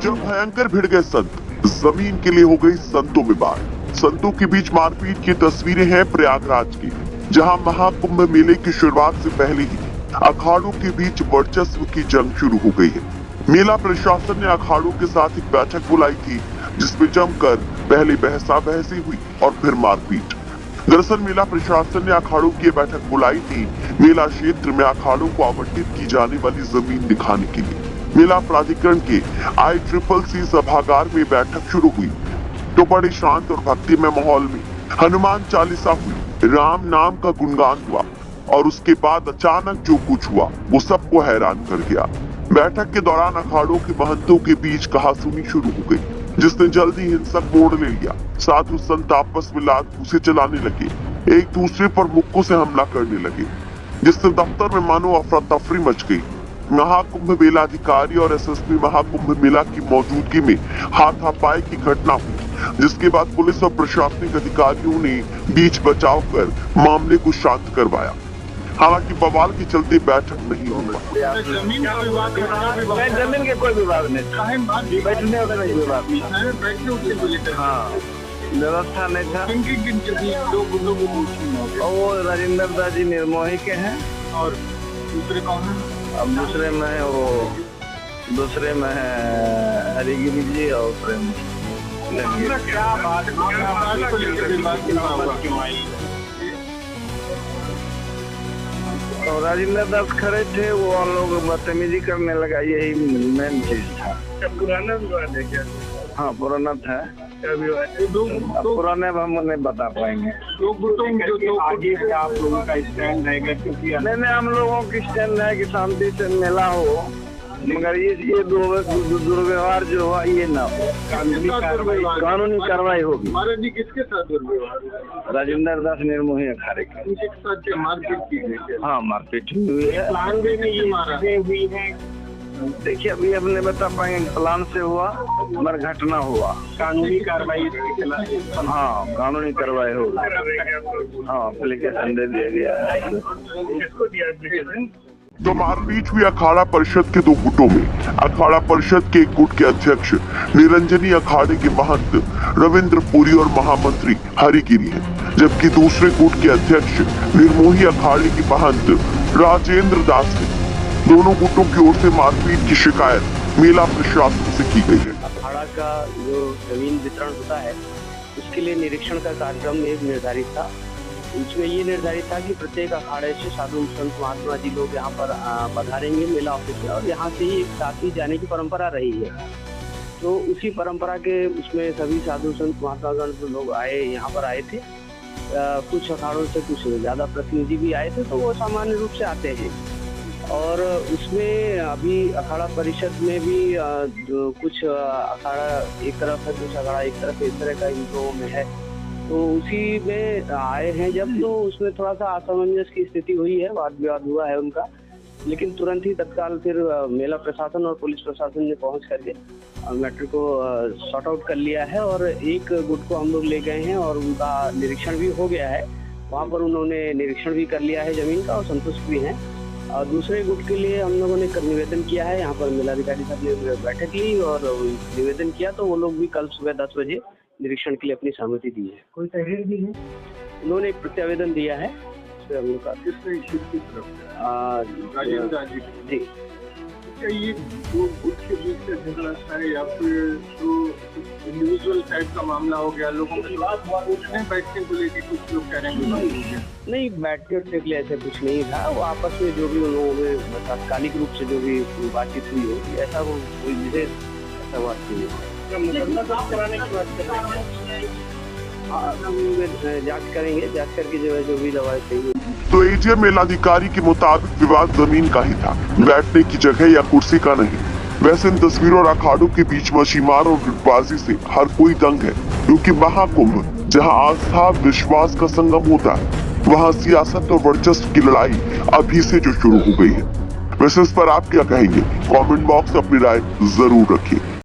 जब भयंकर भिड़ गए संत, जमीन के लिए हो गई संतों में बात। संतों के बीच मारपीट की तस्वीरें हैं प्रयागराज की, जहां महाकुंभ मेले की शुरुआत से पहले ही अखाड़ों के बीच वर्चस्व की जंग शुरू हो गई है। मेला प्रशासन ने अखाड़ों के साथ एक बैठक बुलाई थी, जिसमें जमकर पहले बहसा बहसी हुई और फिर मारपीट। दरअसल मेला प्रशासन ने अखाड़ों की बैठक बुलाई थी मेला क्षेत्र में अखाड़ों को आवंटित की जाने वाली जमीन दिखाने के लिए। मेला प्राधिकरण के ICCC सभागार में बैठक शुरू हुई तो बड़े शांत और भक्तिमय माहौल में हनुमान चालीसा हुई, राम नाम का गुणगान हुआ और उसके बाद अचानक जो कुछ हुआ वो सबको हैरान कर गया। बैठक के दौरान अखाड़ों के महंतों के बीच कहासुनी शुरू हो गई, जिसने जल्दी हिंसक मोड़ ले लिया। साधु संत आपस में लात घूंसे चलाने लगे, एक दूसरे पर मुक्कों से हमला करने लगे, जिससे दफ्तर में मानो अफरा तफरी मच गई। महाकुंभ मेला अधिकारी और SSP महाकुंभ मेला की मौजूदगी में हाथापाई की घटना हुई, जिसके बाद पुलिस और प्रशासनिक अधिकारियों ने बीच बचाव कर मामले को शांत करवाया। हालांकि बवाल के चलते बैठक नहीं हुई। जमीन का विवाद, जमीन के कोई विवाद नहीं, बैठने का नहीं विवाद, हाँ व्यवस्था नहीं था। वो राजेंद्र दास जी निर्मोही के हैं और दूसरे कौन है? अब दूसरे में है वो, दूसरे में है हरिगिरी जी और प्रेम। तो राजेंद्र दास खड़े थे, वो और लोग बदतमीजी करने लगा, यही मेन चीज था। पुराना विवाद है क्या? हाँ पुराना था, पुराने हम नहीं बता पाएंगे। आगे से आप लोगों का स्टैंड रहेगा? क्योंकि नहीं हम लोगों की स्टैंड है कि शांति से मेला हो, मगर ये दुर्व्यवहार जो हुआ ये ना हो, कानूनी कार्रवाई होगी। महाराज जी किसके साथ दुर्व्यवहार? राजेंद्र दास निर्मोही अखाड़े के उनके साथ मारपीट की गई? हाँ मारपीट हुई है। प्लान में ये मारा हुई है? देखिए अभी अपने बता पाएंगे, प्लान से हुआ मगर घटना हुआ। कानूनी कार्रवाई? हाँ कानूनी कार्रवाई होगी। हाँ एप्लीकेशन दे दिया गया। किसको दिया एप्लीकेशन? तो मारपीट हुई अखाड़ा परिषद के दो गुटों में। अखाड़ा परिषद के एक गुट के अध्यक्ष निरंजनी अखाड़े के महंत रविंद्र पुरी और महामंत्री हरिगिरी हैं, जबकि दूसरे गुट के अध्यक्ष निर्मोही अखाड़े के महंत राजेंद्र दास हैं। दोनों गुटों की ओर से मारपीट की शिकायत मेला प्रशासन से की गई है। अखाड़ा का जो जमीन वितरण होता है उसके लिए निरीक्षण का कार्यक्रम एक निर्धारित था। उसमें ये निर्धारित था कि प्रत्येक अखाड़े से साधु संत महात्मा जी लोग यहाँ पर पधारेंगे मेला ऑफिस में, और यहाँ से ही एक साथ ही जाने की परंपरा रही है। तो उसी परंपरा के उसमें सभी साधु संत महात्मागण लोग आए, यहाँ पर आए थे। कुछ अखाड़ों से कुछ ज़्यादा प्रतिनिधि भी आए थे, तो वो सामान्य रूप से आते हैं। और उसमें अभी अखाड़ा परिषद में भी जो कुछ अखाड़ा एक तरफ है, कुछ अखाड़ा एक तरफ, इस तरह का इन लोगों में है। तो उसी में आए हैं जब, तो उसमें थोड़ा सा असमंजस की स्थिति हुई है, वाद विवाद हुआ है उनका। लेकिन तुरंत ही तत्काल फिर मेला प्रशासन और पुलिस प्रशासन ने पहुंच करके मैटर को सॉर्ट आउट कर लिया है, और एक गुट को हम लोग ले गए हैं और उनका निरीक्षण भी हो गया है। वहाँ पर उन्होंने निरीक्षण भी कर लिया है जमीन का और संतुष्ट भी हैं। और दूसरे गुट के लिए हम लोगों ने निवेदन किया है, यहाँ पर मेलाधिकारी साहब ने बैठक ली और निवेदन किया, तो वो लोग भी कल सुबह 10 बजे निरीक्षण के लिए अपनी सहमति दी है। कोई तहरीर दी है? उन्होंने एक प्रत्यावेदन दिया है। राजेंद्र जी क्या ये दो गुट के बीच का झगड़ा है या फिर तो इंडिविजुअल टाइप का मामला हो गया? लोगों के बैठने को लेकर कुछ लोग कह रहे हैं नहीं, बैठने के लिए ऐसा कुछ नहीं था। वो आपस में जो भी उन लोगों में तात्कालिक रूप से जो भी बातचीत हुई होगी, ऐसा वो कोई विशेष ऐसा बात नहीं है। कराने की बात कर रहे हैं? जांच करेंगे, जांच करके जो भी दवाई चाहिए। तो AGM मेलाधिकारी के मुताबिक विवाद जमीन का ही था, बैठने की जगह या कुर्सी का नहीं। वैसे इन तस्वीरों और अखाड़ों के बीच मशीमार और गुटबाजी से हर कोई दंग है, क्योंकि महाकुंभ जहां आस्था विश्वास का संगम होता है, वहां सियासत और वर्चस्व की लड़ाई अभी से जो शुरू हो गई है। वैसे इस पर आप क्या कहेंगे? कमेंट बॉक्स में अपनी राय जरूर रखिए।